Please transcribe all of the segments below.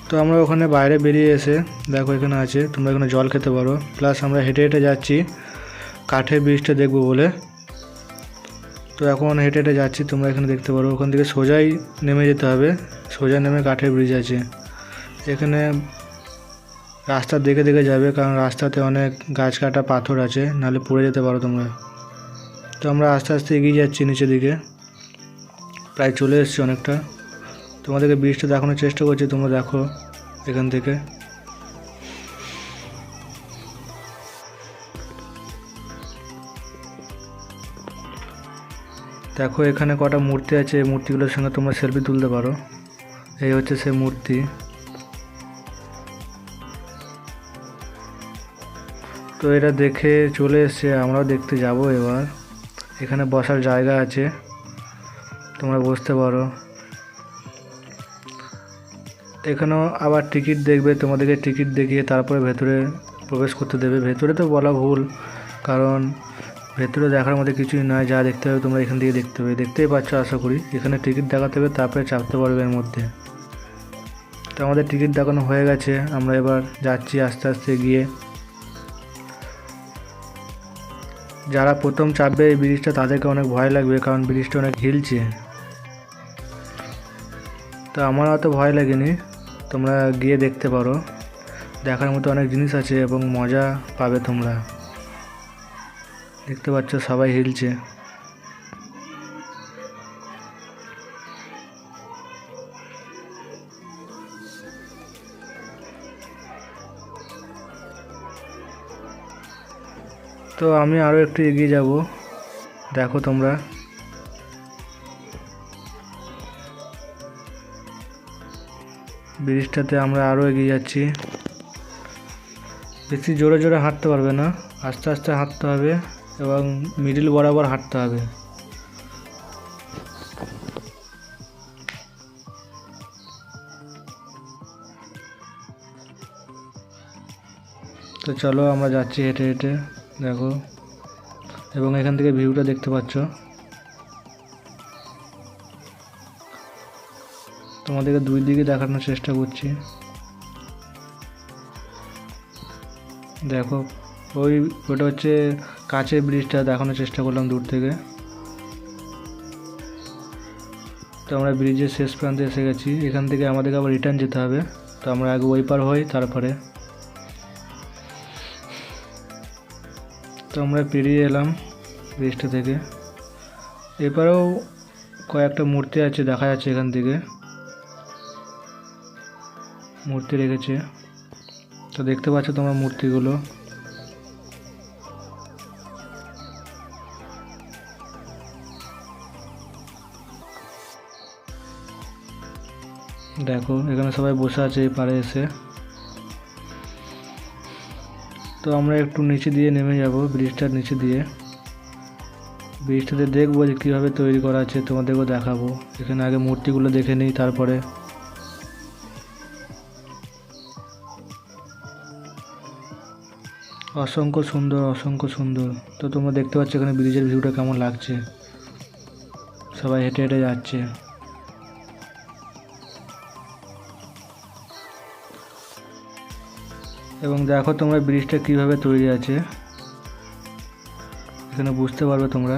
তো আমরা ওখানে বাইরে বেরিয়ে এসে দেখো এখানে আছে, তোমরা এখানে জল খেতে পারো। প্লাস আমরা হেঁটে হেঁটে যাচ্ছি কাঠের ব্রিজটা দেখবো বলে। তো এখন হেঁটে হেঁটে যাচ্ছি, তোমরা এখানে দেখতে পারো। ওখান থেকে সোজাই নেমে যেতে হবে, সোজা নেমে কাঠের ব্রিজ আছে এখানে। রাস্তা দেখে দেখে যাবে, কারণ রাস্তাতে অনেক গাছ কাটা পাথর আছে, নাহলে পড়ে যেতে পারো তোমরা। তো আমরা আস্তে আস্তে এগিয়ে যাচ্ছি নিচের দিকে, প্রায় চলে এসেছি অনেকটা। তোমাদেরকে ব্রিজটা দেখানোর চেষ্টা করছি, তোমরা দেখো এখান থেকে। দেখো এখানে কটা মূর্তি আছে, এই মূর্তিগুলোর সঙ্গে তোমরা সেলফি তুলতে পারো। এই হচ্ছে সেই মূর্তি। তো এটা দেখে চলে এসছে, আমরাও দেখতে যাব এবার। এখানে বসার জায়গা আছে, তোমরা বসতে পারো। এখানেও আবার টিকিট দেখবে, তোমাদেরকে টিকিট দেখিয়ে তারপরে ভেতরে প্রবেশ করতে দেবে। ভেতরে তো বলা ভুল, কারণ ভেতরে দেখার মধ্যে কিছুই নয়, যা দেখতে হবে তোমরা এখান থেকে দেখতে হবে। দেখতেই পাচ্ছ আশা করি। এখানে টিকিট দেখাতে হবে, তারপরে চাপতে পারবে এর মধ্যে। তো আমাদের টিকিট দেখানো হয়ে গেছে, আমরা এবার যাচ্ছি আস্তে আস্তে গিয়ে। যারা প্রথম চাপবে এই ব্রিজটা তাদেরকে অনেক ভয় লাগবে, কারণ ব্রিজটা অনেক হিলছে। তো আমার অত ভয় লাগেনি, তোমরা গিয়ে দেখতে পারো। দেখার মতো অনেক জিনিস আছে এবং মজা পাবে তোমরা। দেখতে পাচ্ছ সবাই হিলছে। তো আমি আরও একটু এগিয়ে যাব, দেখো তোমরা। ব্রিজটাতে আমরা আরও এগিয়ে যাচ্ছি। বেশি জোরে জোরে হাঁটতে পারবে না, আস্তে আস্তে হাঁটতে হবে এবং মিডিল বরাবর হাঁটতে হবে। তো চলো আমরা যাচ্ছি হেঁটে হেঁটে, দেখো। এবং এখান থেকে ভিউটা দেখতে পাচ্ছ। তোমাদেরকে দুই দিকে দেখানোর চেষ্টা করছি। দেখো ওটা হচ্ছে কাঁচের ব্রিজটা দেখানোর চেষ্টা করলাম দূর থেকে। তো আমরা ব্রিজের শেষ প্রান্তে এসে গেছি। এখান থেকে আমাদেরকে আবার রিটার্ন যেতে হবে। তো আমরা আগে ওই পার হই, তারপরে। তো আমরা পেরিয়ে এলাম ব্রিজটা থেকে। এপারেও কয়েকটা মূর্তি আছে, দেখা যাচ্ছে এখান থেকে মূর্তি রেখেছে। তো দেখতে পাচ্ছ তোমরা মূর্তিগুলো। দেখো এখানে সবাই বসে আছে এই পারে এসে। তো আমরা একটু নিচে দিয়ে নেমে যাব, ব্রিজটার নিচে দিয়ে। ব্রিজটাতে দেখবো যে কীভাবে তৈরি করা আছে, তোমাদেরকেও দেখাবো। এখানে আগে মূর্তিগুলো দেখে নিই, তারপরে। অসংখ্য সুন্দর, অসংখ্য সুন্দর। তো তোমরা দেখতে পাচ্ছ এখানে ব্রিজের ভিউটা কেমন লাগছে। সবাই হেঁটে হেঁটে যাচ্ছে। এবং দেখো তোমরা ব্রিজটা কিভাবে তৈরি আছে, এখানে বুঝতে পারবে তোমরা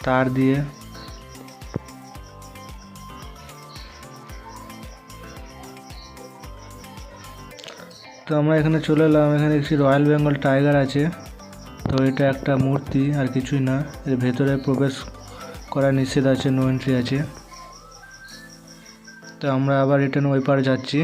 তার দিয়ে। তো আমরা এখানে চলে এলাম। এখানে একটি রয়্যাল বেঙ্গল টাইগার আছে। তো এটা একটা মূর্তি, আর কিছুই না। এর ভেতরে প্রবেশ করা নিষেধ আছে, নো এন্ট্রি আছে। তো আমরা আবার রিটার্ন ওই পারে যাচ্ছি।